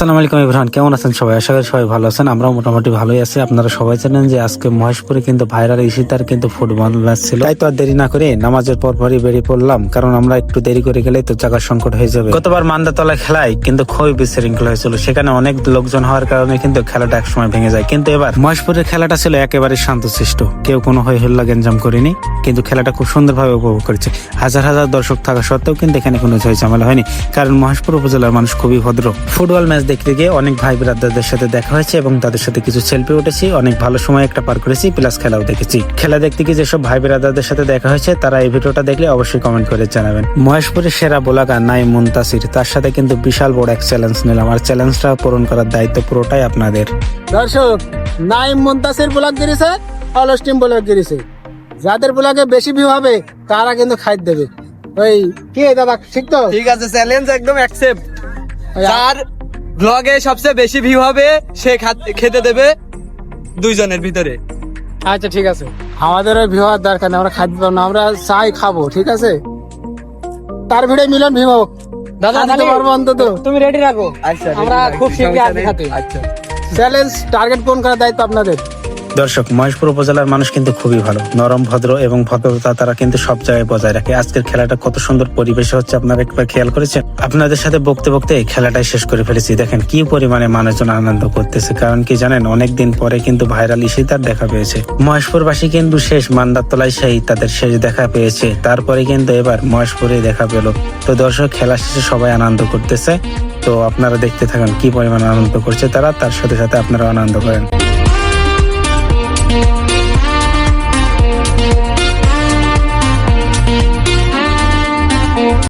আসসালামু আলাইকুম ইব্রাহিম, কেমন আছেন সবাই? আশা করি সবাই ভালো আছেন। আমরা মোটামুটি ভালোই আছি। আপনারা সবাই জানেন যে আজকে মহেশপুরে কিন্তু ভাইরাল ইশিতার কিন্তু ফুটবল ম্যাচ ছিল। তাই তো আর দেরি না করে নামাজের পরপরই বেরিয়ে পড়লাম, কারণ আমরা একটু দেরি করে গেলে তো জায়গার সংকট হয়ে যাবে। গতবার মান্দাতলা খেলায় কিন্তু খুবই বিশৃঙ্খলা হয়েছিল, সেখানে অনেক লোকজন হওয়ার কারণে কিন্তু খেলাটা একসময় ভেঙে যায়। কিন্তু এবার মহেশপুরের খেলাটা ছিল একেবারে শান্তশিষ্ট, কেউ কোনো হই হল্লা গেঞ্জাম করেনি, কিন্তু খেলাটা খুব সুন্দরভাবে উপভোগ করেছে। হাজার হাজার দর্শক থাকা সত্ত্বেও কিন্তু এখানে কোনো ঝয় ঝামেলা হয়নি, কারণ মহেশপুর উপজেলার মানুষ খুবই ভদ্র। ফুটবল ম্যাচ দেখতে গিয়ে অনেক ভাই ব্রাদারদের সাথে দেখা হয়েছে এবং তাদের সাথে কিছু সেলফি উঠেছি। অনেক ভালো সময় একটা পার করেছি, প্লাস খেলাও দেখেছি। খেলা দেখতে গিয়ে যেসব ভাই ব্রাদারদের সাথে দেখা হয়েছে তারা এই ভিডিওটা দেখলে অবশ্যই কমেন্ট করে জানাবেন। মহেশপুরের সেরা বোলাগার নাইম মুনতাসির, তার সাথে কিন্তু বিশাল বড় এক চ্যালেঞ্জ নিলাম, আর চ্যালেঞ্জটা পূরণ করার দায়িত্ব পুরোটাই আপনাদের। দর্শক, নাইম মুনতাসির ব্লগ গিয়েছে, অলস টিম ব্লগ গিয়েছে। যাদের ব্লগে বেশি ভিউ হবে তারা কিন্তু খাইতে দেবে। ওই কি দাদা, ঠিক তো? ঠিক আছে, চ্যালেঞ্জ একদম অ্যাকসেপ্ট। যার ব্লগে সবচেয়ে বেশি ভিউ হবে সে খেতে দেবে দুইজনের ভিতরে। আচ্ছা ঠিক আছে, আমাদের ওই ভিউ হওয়ার দরকার নেই, আমরা খাইতে পারবো না, আমরা চাই খাবো, ঠিক আছে? তার ভিড়ে মিলন ভিউ হোক দাদা, খাইতে পারবো অন্তত। তুমি রেডি রাখো। আচ্ছা, আমরা খুব শীঘ্রই আসবো খাতে। আচ্ছা, চ্যালেঞ্জ টার্গেট পূরণ করার দায়িত্ব আপনাদের। দর্শক, মহেশপুর উপজেলার মানুষ কিন্তু খুবই ভালো, নরম, ভদ্র এবং ভদ্রতা তারা কিন্তু সব জায়গায় বজায় রাখে। আজকের খেলাটা কত সুন্দর পরিবেশে হচ্ছে, আপনারা একবার খেয়াল করেছেন? আপনাদের সাথে বকতে বকতে খেলাটাই শেষ করে ফেলেছি। দেখেন কি পরিমাণে মানুষজন আনন্দ করতেছে, কারণ কি জানেন, অনেকদিন পরে কিন্তু ভাইরাল ইশিতার দেখা পেয়েছে। মহেশপুরবাসী কিন্তু শেষ মান্দাতলায় সেই তাদের শেষ দেখা পেয়েছে, তারপরে কিন্তু এবার মহেশপুরে দেখা পেল। তো দর্শক, খেলা শেষে সবাই আনন্দ করতেছে, তো আপনারা দেখতে থাকেন কি পরিমাণ আনন্দ করছে তারা, তার সাথে সাথে আপনারা আনন্দ করেন।